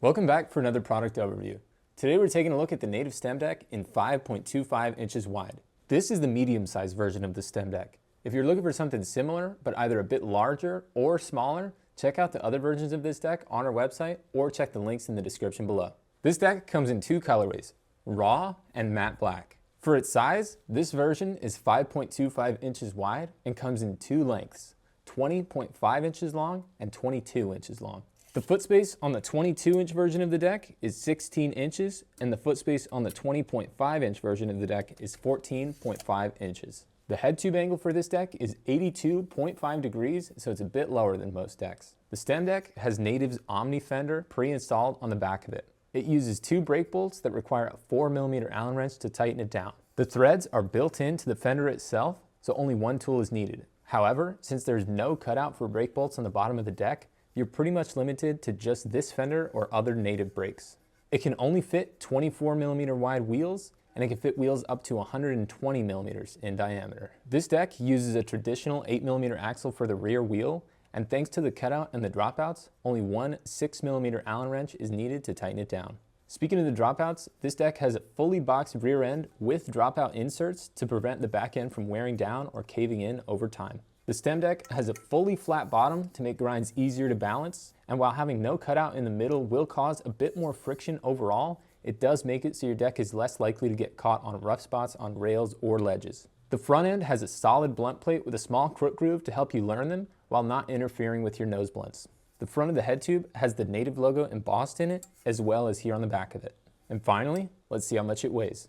Welcome back for another product overview. Today we're taking a look at the native stem deck in 5.25 inches wide. This is the medium-sized version of the stem deck. If you're looking for something similar, but either a bit larger or smaller, check out the other versions of this deck on our website or check the links in the description below. This deck comes in two colorways, raw and matte black. For its size, this version is 5.25 inches wide and comes in two lengths, 20.5 inches long and 22 inches long. The foot space on the 22-inch version of the deck is 16 inches, and the foot space on the 20.5-inch version of the deck is 14.5 inches. The head tube angle for this deck is 82.5 degrees, so it's a bit lower than most decks. The stem deck has Native's Omni fender pre-installed on the back of it. It uses two brake bolts that require a 4mm Allen wrench to tighten it down. The threads are built into the fender itself, so only one tool is needed. However, since there's no cutout for brake bolts on the bottom of the deck, you're pretty much limited to just this fender or other Native brakes. It can only fit 24mm wide wheels, and it can fit wheels up to 120mm in diameter. This deck uses a traditional 8mm axle for the rear wheel, and thanks to the cutout and the dropouts, only one 6mm Allen wrench is needed to tighten it down. Speaking of the dropouts, this deck has a fully boxed rear end with dropout inserts to prevent the back end from wearing down or caving in over time. The stem deck has a fully flat bottom to make grinds easier to balance, and while having no cutout in the middle will cause a bit more friction overall, it does make it so your deck is less likely to get caught on rough spots on rails or ledges. The front end has a solid blunt plate with a small crook groove to help you learn them while not interfering with your nose blunts. The front of the head tube has the Native logo embossed in it, as well as here on the back of it. And finally, let's see how much it weighs.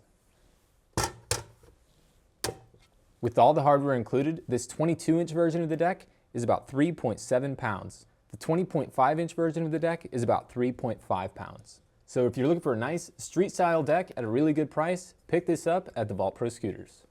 With all the hardware included, this 22-inch version of the deck is about 3.7 pounds. The 20.5-inch version of the deck is about 3.5 pounds. So if you're looking for a nice street-style deck at a really good price, pick this up at the Vault Pro Scooters.